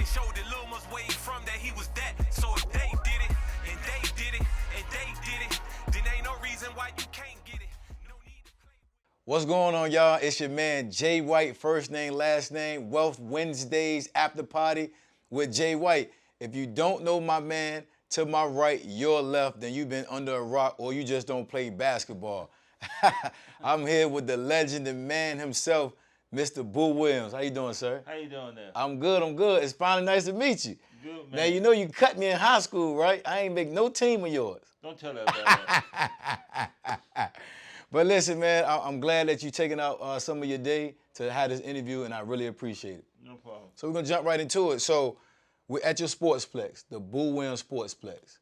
and showed that Lil must where he from that he was that. So if they did it, and they did it, and they did it, then ain't no reason why you can't get it. No need to play. What's going on, y'all? It's your man Jay White, first name, last name, Wealth Wednesdays after party with Jay White. If you don't know my man, to my right, your left, then you've been under a rock or you just don't play basketball. I'm here with the legend, the man himself, Mr. Boo Williams. How you doing, sir? How you doing there? I'm good. It's finally nice to meet you. Good, man. Now, you know you cut me in high school, right? I ain't make no team of yours. Don't tell that about that. But listen, man, I'm glad that you're taking out some of your day to have this interview, and I really appreciate it. No problem. So we're going to jump right into it. So we're at your sportsplex, the Boo Williams Sportsplex.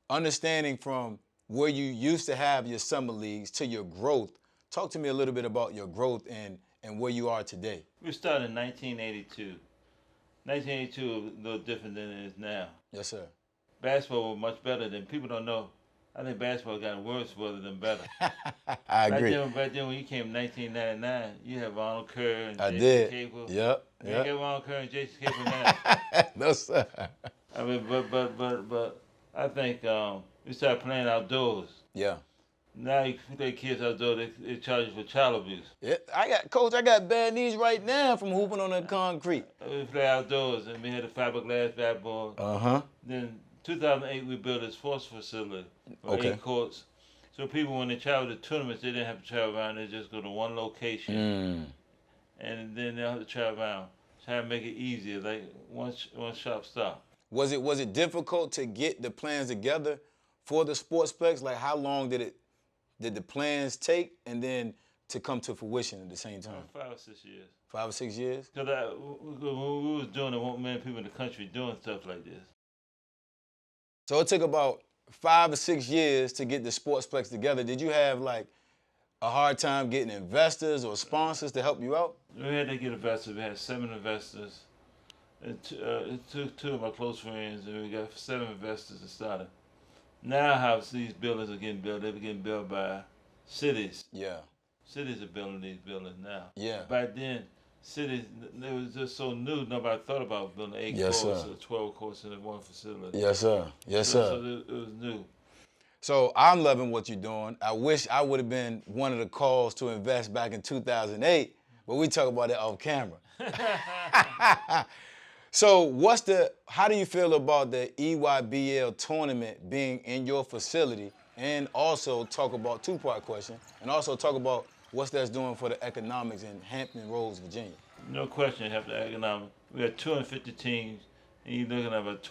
Understanding from where you used to have your summer leagues to your growth, talk to me a little bit about your growth and where you are today. We started in 1982. 1982 was a little different than it is now. Yes, sir. Basketball was much better than people don't know. I think basketball got worse rather than better. I agree. Back then when you came in 1999, you had Ronald Kerr and I Jason did. Capel. Yep. You get Ronald Kerr and Jason Capel now. No, sir. I mean, but I think we started playing outdoors. Yeah. Now you play kids outdoors, they charge you for child abuse. Yeah, I got bad knees right now from hooping on the concrete. We play outdoors, and we had a fiberglass basketball. Uh-huh. Then 2008, we built a sports facility with Okay. 8 courts. So people, when they travel to tournaments, they didn't have to travel around. They just go to one location, and then they don't have to travel around. Try to make it easier, like one shop stop. Was it difficult to get the plans together for the sportsplex? Like, how long did the plans take, and then to come to fruition at the same time? 5 or 6 years. 5 or 6 years? Because when we was doing it, there weren't many people in the country doing stuff like this. So it took about 5 or 6 years to get the sportsplex together. Did you have like a hard time getting investors or sponsors to help you out? We had to get investors. We had 7 investors. And two of my close friends, and we got 7 investors that started. Now how these buildings are getting built, they're getting built by cities. Yeah. Cities are building these buildings now. Yeah. Back then, cities, they was just so new, nobody thought about building 8 Yes, courts sir. or 12 courts in one facility. Yes, sir. Yes, sir. So it was new. So I'm loving what you're doing. I wish I would have been one of the calls to invest back in 2008, but we talk about that off camera. So how do you feel about the EYBL tournament being in your facility, and also talk about, two-part question, and also talk about what that's doing for the economics in Hampton Roads, Virginia? No question, you have the economic. We got 250 teams, and you're looking at about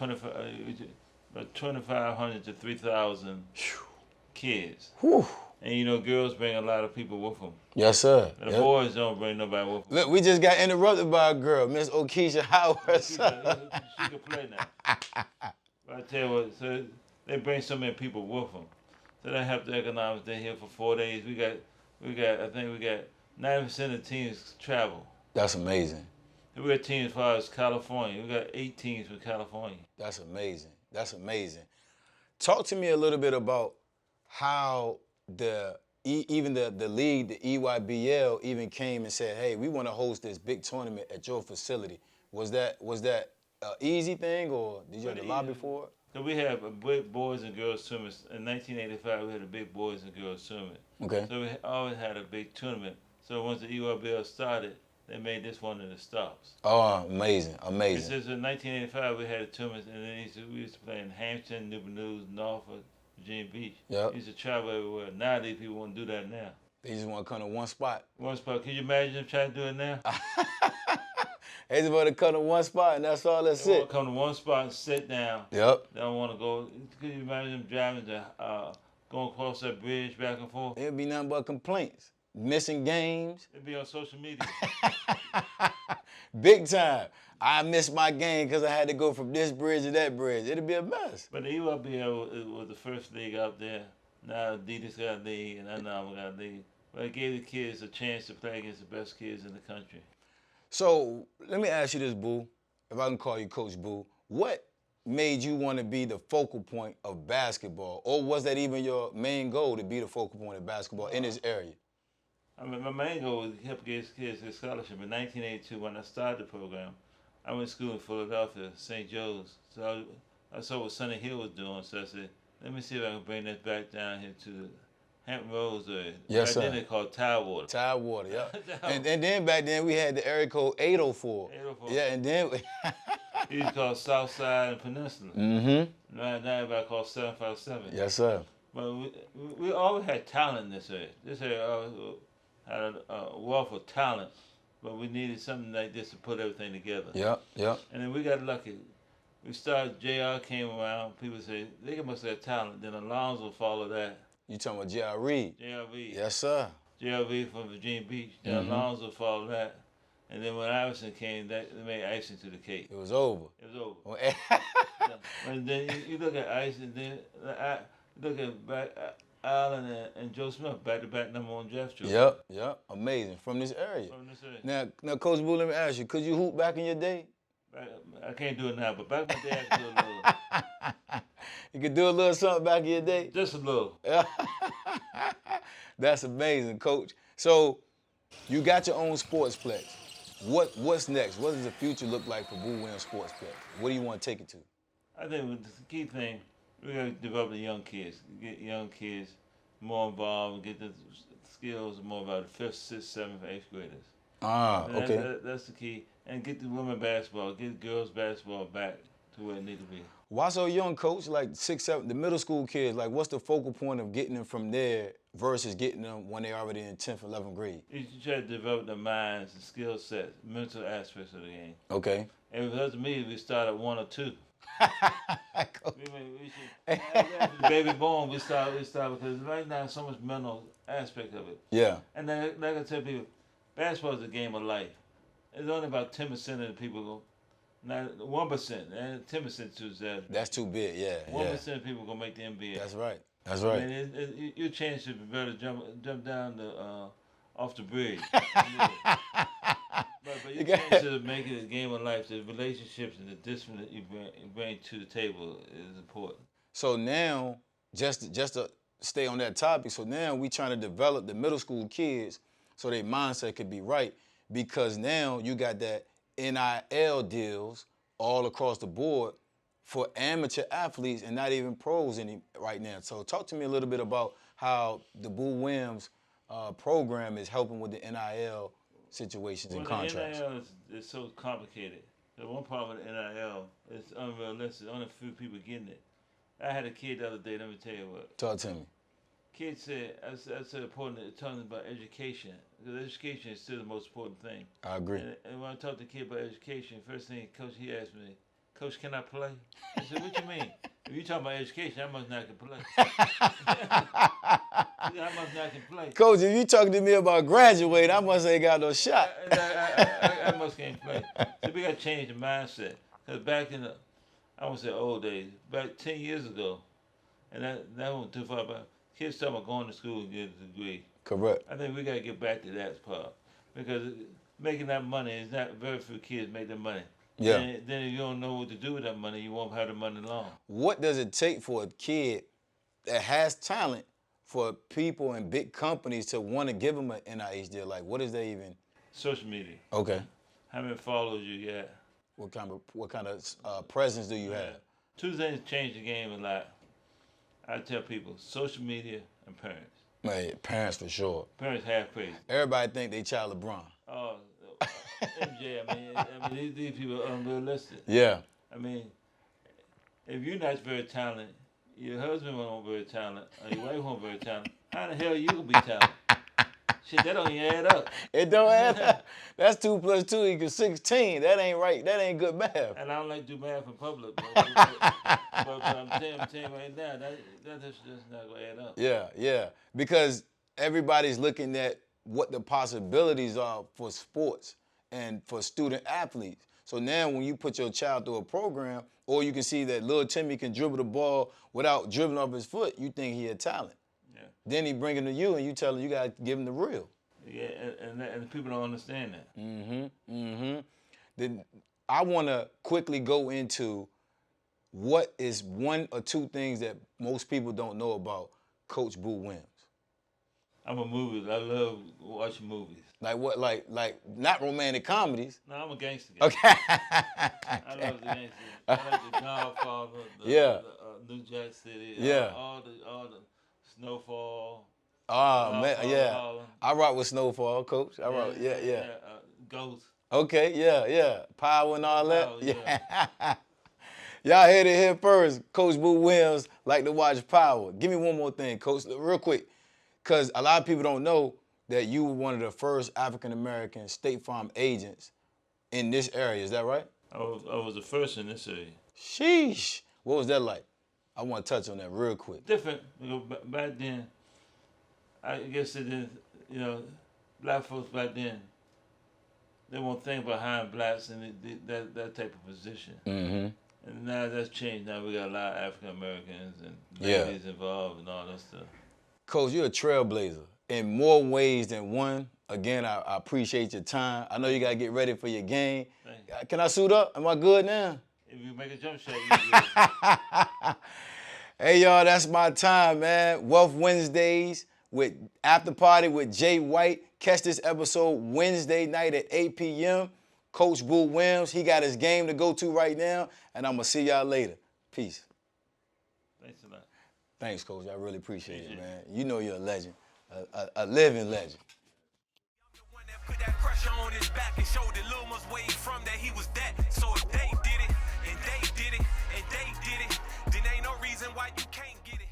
2,500 to 3,000 kids. Whew. And you know, girls bring a lot of people with them. Yes, sir. And the boys don't bring nobody with them. Look, we just got interrupted by a girl, Miss O'Keisha Howard. She can play now. But I tell you what, so they bring so many people with them. So they have the economics. They're here for 4 days. I think we got 90% of the teams travel. That's amazing. We got teams as far as California. We got 8 teams from California. That's amazing. That's amazing. Talk to me a little bit about how even the league, the EYBL, even came and said, "Hey, we want to host this big tournament at your facility." Was that an easy thing, or did you have to lobby for it? So we have a big boys and girls tournament. In 1985, we had a big boys and girls tournament. Okay. So we always had a big tournament. So once the EYBL started, they made this one of the stops. Oh, amazing, And amazing. since in 1985, we had a tournament, and then we used to play in Hampton, Newport News, Norfolk, Virginia Beach. Yep. We used to travel everywhere. Now these people want to do that now. They just want to come to one spot. One spot. Can you imagine them trying to do it now? They just want to come to one spot, and that's all. That's They want it. to come to one spot and sit down. Yep. They don't want to go. Can you imagine them driving going across that bridge back and forth? It'd be nothing but complaints, missing games. It'd be on social media. Big time. I missed my game because I had to go from this bridge to that bridge. It'd be a mess. But the EYBL was the first league out there. Now Adidas got a league, and Under Armour got a league. But it gave the kids a chance to play against the best kids in the country. So let me ask you this, Boo, if I can call you Coach Boo. What made you want to be the focal point of basketball? Or was that even your main goal, to be the focal point of basketball in this area? I mean, my main goal was to help get kids a scholarship. In 1982, when I started the program, I went to school in Philadelphia, St. Joe's. So I saw what Sonny Hill was doing. So I said, let me see if I can bring that back down here to Hampton Roads area. Yes, back sir. then they called Tidewater. Tidewater, yeah. and then back then we had the area code 804. 804. Yeah, and then It was called Southside and Peninsula. mm-hmm. Now everybody called 757. Yes, sir. But we always had talent in this area. This area always had a wealth of talent, but we needed something like this to put everything together. Yep, yep. And then we got lucky. We started, JR came around, people say, they must have talent. Then Alonzo followed that. You talking about J.R. Reed? J.R. Reed. Yes, sir. J.R. Reed from Virginia Beach. Then Alonzo followed that. And then when Iverson came, that made icing to the cake. It was over. It was over. And then you look at Ice, and then look at Allen and Joe Smith, back-to-back #1 draft choice. Yep. Amazing. From this area. From this area. Now, Coach Boo, let me ask you, could you hoop back in your day? I can't do it now, but back in the day, I could do a little. You could do a little something back in your day? Just a little. That's amazing, Coach. So, you got your own sportsplex. What's next? What does the future look like for Boo Williams Sportsplex? What do you want to take it to? I think the key thing, we got to develop the young kids, get young kids more involved, get the skills more about the 5th, 6th, 7th, 8th graders. Okay. That's the key. And get the women basketball, get girls basketball back to where it needs to be. Why so young, Coach? Like 6, 7, the middle school kids, like what's the focal point of getting them from there versus getting them when they're already in 10th, 11th grade? You try to develop their minds and skill sets, mental aspects of the game. Okay. And if it was to me, we start at 1 or 2. we should, after the baby born, we start because right now so much mental aspect of it. Yeah. And then, like I tell people, basketball is a game of life. It's only about 10% of the people go, not 1%, and 10% too. That's too big, yeah. 1% of people gonna make the NBA. That's right. That's right. I mean, your chance to be better jump down off the bridge. But your chance to make it a game of life, the relationships and the discipline that you bring to the table is important. So now, just to stay on that topic, so now we trying to develop the middle school kids so their mindset could be right, because now you got that NIL deals all across the board for amateur athletes and not even pros right now. So talk to me a little bit about how the Boo Williams program is helping with the NIL situations and contracts. The NIL is so complicated. The one problem with NIL is unrealistic. Only a few people getting it. I had a kid the other day, let me tell you what. Talk to me. Kid said, I said important to tell them about education. Because education is still the most important thing. I agree. And when I talk to the kid about education, first thing Coach, he asked me, Coach, can I play? I said, what you mean? If you talking about education, I must not can play. I must not can play. Coach, if you talking to me about graduating, I must ain't got no shot. I must can't play. So we got to change the mindset. Because back in the, I won't say old days, back 10 years ago, and that went too far back, kids talking about going to school and getting a degree. Correct. I think we got to get back to that part. Because making that money is not, very few kids make that money. Yeah. Then if you don't know what to do with that money, you won't have the money long. What does it take for a kid that has talent for people and big companies to want to give them an NIH deal? Like, what is they even? Social media. Okay. How many followers you got? What kind of presence do you have? Two things change the game a lot. I tell people, social media and parents. Man, parents for sure. Parents half crazy. Everybody think they child LeBron. Oh, MJ, I mean, these people are unrealistic. Yeah. I mean, if you're not very talented, your husband won't very talented, or your wife won't very talented, how the hell you gonna be talented? Shit, that don't even add up. It don't add up. That's 2 + 2 = 16. That ain't right. That ain't good math. And I don't like to do math in public, but I'm telling you right now, that just not gonna add up. Yeah. Because everybody's looking at what the possibilities are for sports and for student athletes. So now when you put your child through a program, or you can see that little Timmy can dribble the ball without dribbling off his foot, you think he a talent. Yeah. Then he bring him to you and you tell him you got to give him the real. Yeah, and people don't understand that. Then I want to quickly go into what is 1 or 2 things that most people don't know about Coach Boo Williams. I'm a movie. I love watching movies. Like what? Like not romantic comedies. No, I'm a gangster. Okay. I love the gangster. I like the Godfather. Yeah. New Jack City. Yeah. All the Snowfall. Oh man, yeah. Harlem. I rock with Snowfall, Coach. I rock. Yeah. Ghost. Okay. Yeah. Power and all that. Power, yeah. Y'all heard it here first. Coach Boo Williams like to watch Power. Give me one more thing, Coach, real quick, because a lot of people don't know that you were one of the first African-American State Farm agents in this area. Is that right? I was the first in this area. Sheesh. What was that like? I want to touch on that real quick. Different. Back then, I guess it is, black folks back then, they won't think about hiring blacks in that type of position. Mm-hmm. And now that's changed. Now we got a lot of African Americans and ladies involved and all that stuff. Coach, you're a trailblazer in more ways than one. Again, I appreciate your time. I know you got to get ready for your game. Can I suit up? Am I good now? If you make a jump shot, you good. Hey, y'all, that's my time, man. Wealth Wednesdays with After Party with Jay White. Catch this episode Wednesday night at 8 p.m. Coach Boo Williams, he got his game to go to right now, and I'm going to see y'all later. Peace. Thanks a lot. Thanks, Coach. I really appreciate it, man. You know you're a legend, a living legend. Put that pressure on his back and showed that Lil must where he from, that he was that. So if they did it, and they did it, and they did it, then ain't no reason why you can't get it.